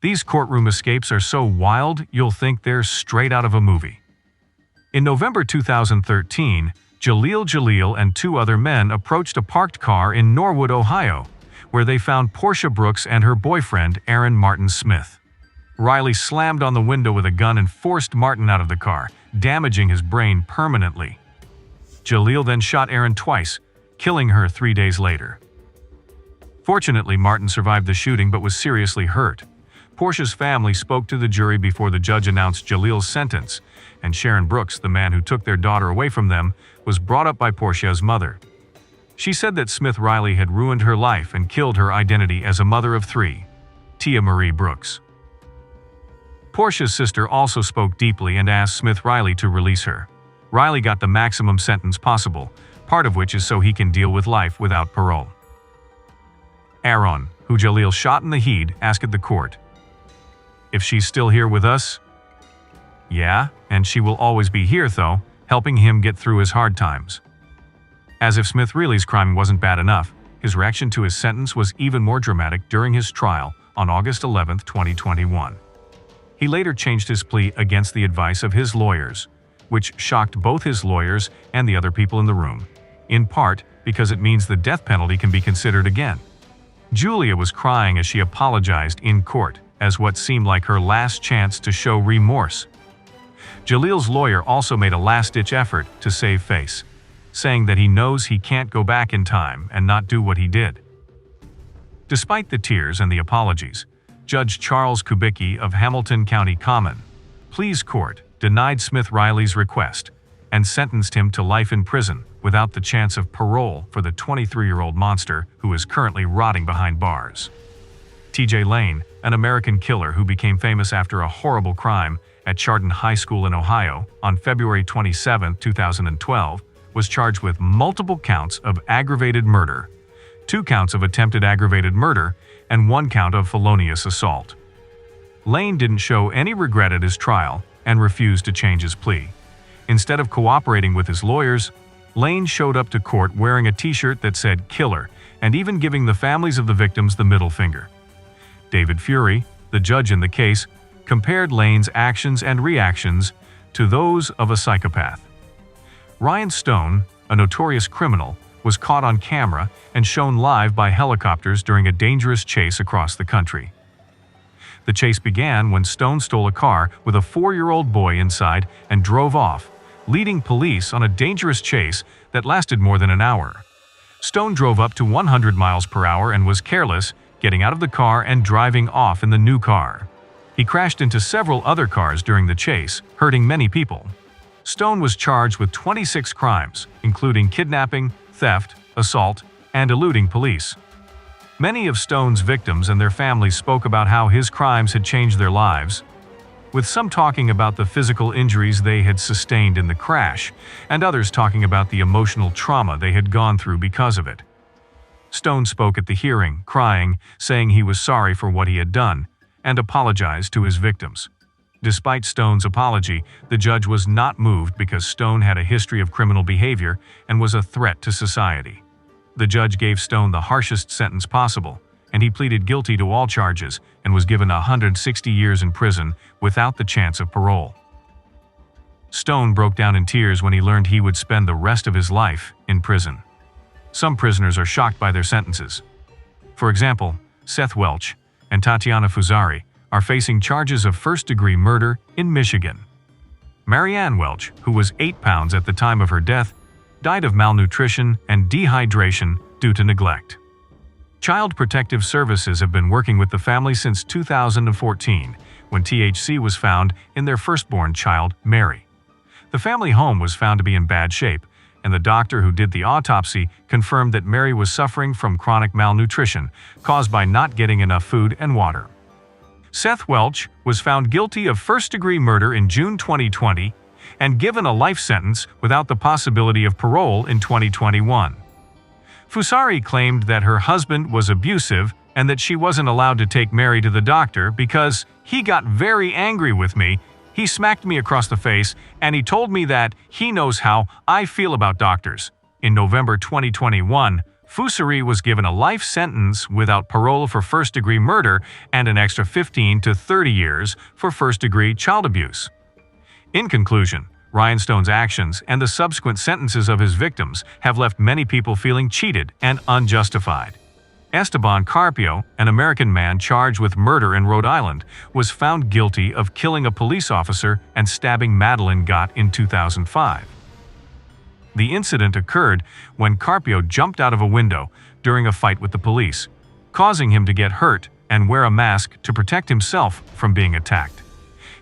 These courtroom escapes are so wild you'll think they're straight out of a movie. In November 2013, Jalil and two other men approached a parked car in Norwood, Ohio, where they found Portia Brooks and her boyfriend, Aaron Martin Smith. Riley slammed on the window with a gun and forced Martin out of the car, damaging his brain permanently. Jalil then shot Aaron twice, killing her 3 days later. Fortunately, Martin survived the shooting but was seriously hurt. Portia's family spoke to the jury before the judge announced Jalil's sentence, and Sharon Brooks, the man who took their daughter away from them, was brought up by Portia's mother. She said that Smith Riley had ruined her life and killed her identity as a mother of three, Tia Marie Brooks. Portia's sister also spoke deeply and asked Smith Riley to release her. Riley got the maximum sentence possible, part of which is so he can deal with life without parole. Aaron, who Jalil shot in the head, asked the court, "If she's still here with us?" "Yeah, and she will always be here though, helping him get through his hard times." As if Smith Riley's crime wasn't bad enough, his reaction to his sentence was even more dramatic during his trial on August 11, 2021. He later changed his plea against the advice of his lawyers, which shocked both his lawyers and the other people in the room, in part because it means the death penalty can be considered again. Julia was crying as she apologized in court, as what seemed like her last chance to show remorse. Jalil's lawyer also made a last-ditch effort to save face, saying that he knows he can't go back in time and not do what he did. Despite the tears and the apologies, Judge Charles Kubicki of Hamilton County Common Pleas Court denied Smith Riley's request and sentenced him to life in prison without the chance of parole for the 23-year-old monster who is currently rotting behind bars. T.J. Lane, an American killer who became famous after a horrible crime at Chardon High School in Ohio on February 27, 2012, was charged with multiple counts of aggravated murder, 2 counts of attempted aggravated murder, and 1 count of felonious assault. Lane didn't show any regret at his trial and refused to change his plea. Instead of cooperating with his lawyers, Lane showed up to court wearing a t-shirt that said "Killer" and even giving the families of the victims the middle finger. David Fury, the judge in the case, compared Lane's actions and reactions to those of a psychopath. Ryan Stone, a notorious criminal, was caught on camera and shown live by helicopters during a dangerous chase across the country. The chase began when Stone stole a car with a 4-year-old boy inside and drove off, leading police on a dangerous chase that lasted more than an hour. Stone drove up to 100 miles per hour and was careless, getting out of the car and driving off in the new car. He crashed into several other cars during the chase, hurting many people. Stone was charged with 26 crimes, including kidnapping, theft, assault, and eluding police. Many of Stone's victims and their families spoke about how his crimes had changed their lives, with some talking about the physical injuries they had sustained in the crash, and others talking about the emotional trauma they had gone through because of it. Stone spoke at the hearing, crying, saying he was sorry for what he had done, and apologized to his victims. Despite Stone's apology, the judge was not moved because Stone had a history of criminal behavior and was a threat to society. The judge gave Stone the harshest sentence possible, and he pleaded guilty to all charges and was given 160 years in prison without the chance of parole. Stone broke down in tears when he learned he would spend the rest of his life in prison. Some prisoners are shocked by their sentences. For example, Seth Welch and Tatiana Fusari are facing charges of first-degree murder in Michigan. Marianne Welch, who was 8 pounds at the time of her death, died of malnutrition and dehydration due to neglect. Child Protective Services have been working with the family since 2014, when THC was found in their firstborn child, Mary. The family home was found to be in bad shape, and the doctor who did the autopsy confirmed that Mary was suffering from chronic malnutrition caused by not getting enough food and water. Seth Welch was found guilty of first-degree murder in June 2020 and given a life sentence without the possibility of parole in 2021. Fusari claimed that her husband was abusive and that she wasn't allowed to take Mary to the doctor because he got very angry with me. He smacked me across the face and he told me that he knows how I feel about doctors. In November 2021, Fusari was given a life sentence without parole for first-degree murder and an extra 15 to 30 years for first-degree child abuse. In conclusion, Rhinestone's actions and the subsequent sentences of his victims have left many people feeling cheated and unjustified. Esteban Carpio, an American man charged with murder in Rhode Island, was found guilty of killing a police officer and stabbing Madeline Gott in 2005. The incident occurred when Carpio jumped out of a window during a fight with the police, causing him to get hurt and wear a mask to protect himself from being attacked.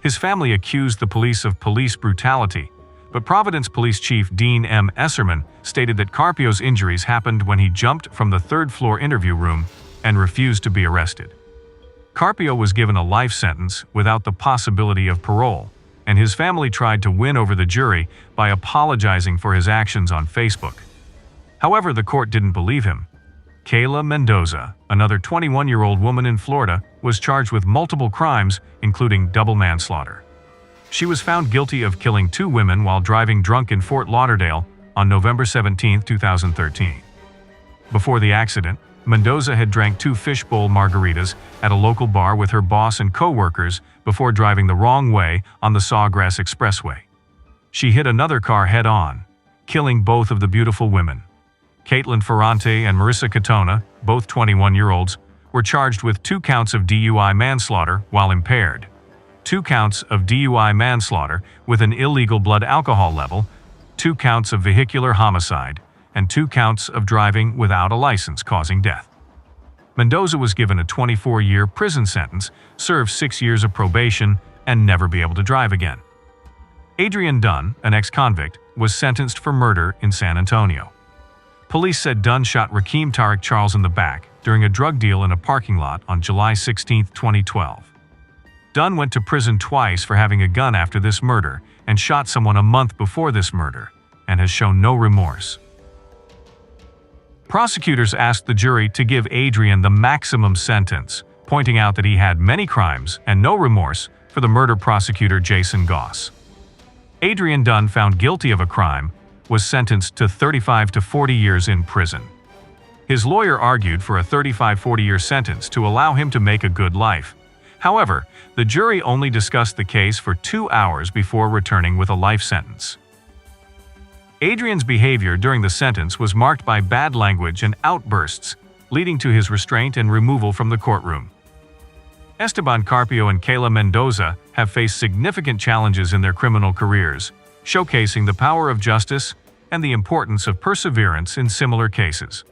His family accused the police of police brutality, but Providence Police Chief Dean M. Esserman stated that Carpio's injuries happened when he jumped from the third-floor interview room and refused to be arrested. Carpio was given a life sentence without the possibility of parole, and his family tried to win over the jury by apologizing for his actions on Facebook. However, the court didn't believe him. Kayla Mendoza, another 21-year-old woman in Florida, was charged with multiple crimes, including double manslaughter. She was found guilty of killing 2 women while driving drunk in Fort Lauderdale on November 17, 2013. Before the accident, Mendoza had drank 2 fishbowl margaritas at a local bar with her boss and co-workers before driving the wrong way on the Sawgrass Expressway. She hit another car head-on, killing both of the beautiful women. Caitlin Ferrante and Marissa Katona, both 21-year-olds, were charged with 2 counts of DUI manslaughter while impaired, 2 counts of DUI manslaughter with an illegal blood alcohol level, 2 counts of vehicular homicide, and 2 counts of driving without a license causing death. Mendoza was given a 24-year prison sentence, serve 6 years of probation, and never be able to drive again. Adrien Dunn, an ex-convict, was sentenced for murder in San Antonio. Police said Dunn shot Rakeem Tariq Charles in the back during a drug deal in a parking lot on July 16, 2012. Dunn went to prison twice for having a gun after this murder and shot someone a month before this murder, and has shown no remorse. Prosecutors asked the jury to give Adrien the maximum sentence, pointing out that he had many crimes and no remorse for the murder prosecutor Jason Goss. Adrien Dunn, found guilty of a crime, was sentenced to 35 to 40 years in prison. His lawyer argued for a 35-40-year sentence to allow him to make a good life. However, the jury only discussed the case for 2 hours before returning with a life sentence. Adrien's behavior during the sentence was marked by bad language and outbursts, leading to his restraint and removal from the courtroom. Esteban Carpio and Kayla Mendoza have faced significant challenges in their criminal careers, showcasing the power of justice and the importance of perseverance in similar cases.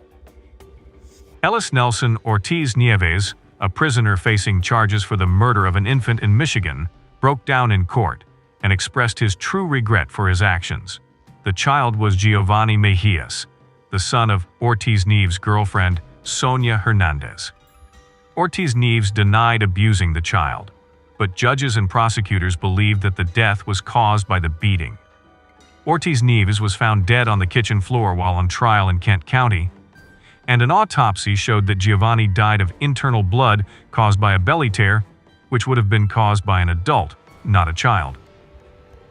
Ellis Nelson Ortiz Nieves, a prisoner facing charges for the murder of an infant in Michigan, broke down in court and expressed his true regret for his actions. The child was Giovanni Mejias, the son of Ortiz Nieves' girlfriend, Sonia Hernandez. Ortiz Nieves denied abusing the child, but judges and prosecutors believed that the death was caused by the beating. Ortiz Nieves was found dead on the kitchen floor while on trial in Kent County, and an autopsy showed that Giovanni died of internal blood caused by a belly tear, which would have been caused by an adult, not a child.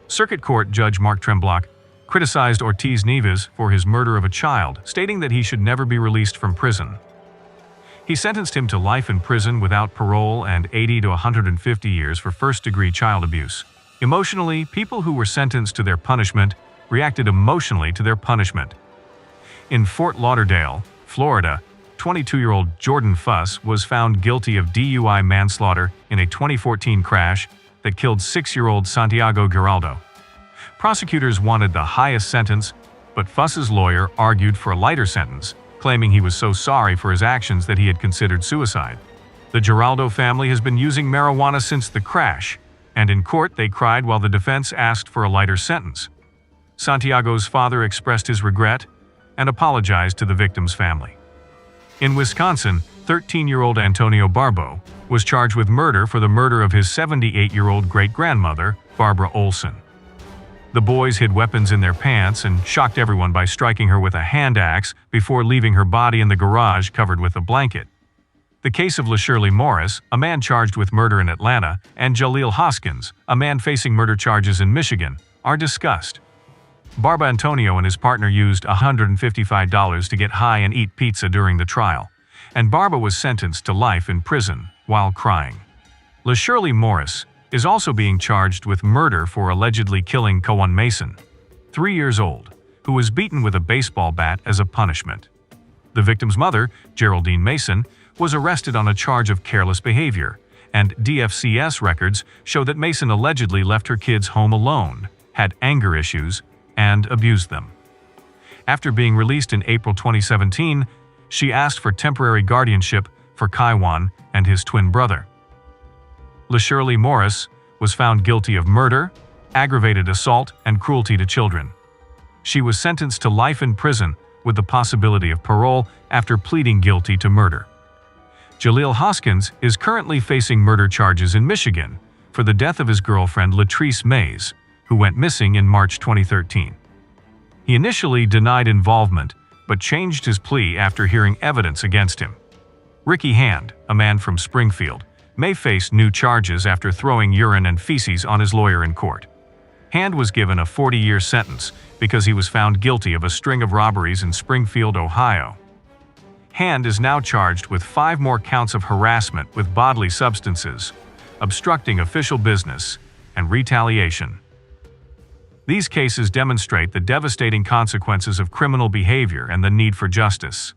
Circuit Court Judge Mark Tremblock criticized Ortiz Nieves for his murder of a child, stating that he should never be released from prison. He sentenced him to life in prison without parole and 80 to 150 years for first-degree child abuse. Emotionally, people who were sentenced to their punishment reacted emotionally to their punishment. In Fort Lauderdale, Florida, 22-year-old Jordan Fuss was found guilty of DUI manslaughter in a 2014 crash that killed 6-year-old Santiago Giraldo. Prosecutors wanted the highest sentence, but Fuss's lawyer argued for a lighter sentence, claiming he was so sorry for his actions that he had considered suicide. The Giraldo family has been using marijuana since the crash, and in court they cried while the defense asked for a lighter sentence. Santiago's father expressed his regret and apologized to the victim's family. In Wisconsin, 13-year-old Antonio Barbo was charged with murder for the murder of his 78-year-old great-grandmother, Barbara Olson. The boys hid weapons in their pants and shocked everyone by striking her with a hand axe before leaving her body in the garage covered with a blanket. The case of LaShirley Morris, a man charged with murder in Atlanta, and Jalil Hoskins, a man facing murder charges in Michigan, are discussed. Barba Antonio and his partner used $155 to get high and eat pizza during the trial, and Barba was sentenced to life in prison while crying. LaShirley Morris is also being charged with murder for allegedly killing Kawan Mason, 3 years old, who was beaten with a baseball bat as a punishment. The victim's mother, Geraldine Mason, was arrested on a charge of careless behavior, and DFCS records show that Mason allegedly left her kids home alone, had anger issues, and abused them. After being released in April 2017, she asked for temporary guardianship for Kawan and his twin brother. LaShirley Morris was found guilty of murder, aggravated assault, and cruelty to children. She was sentenced to life in prison with the possibility of parole after pleading guilty to murder. Jalil Hoskins is currently facing murder charges in Michigan for the death of his girlfriend Latrice Mays, who went missing in March 2013. He initially denied involvement, but changed his plea after hearing evidence against him. Ricky Hand, a man from Springfield, may face new charges after throwing urine and feces on his lawyer in court. Hand was given a 40-year sentence because he was found guilty of a string of robberies in Springfield, Ohio. Hand is now charged with 5 more counts of harassment with bodily substances, obstructing official business, and retaliation. These cases demonstrate the devastating consequences of criminal behavior and the need for justice.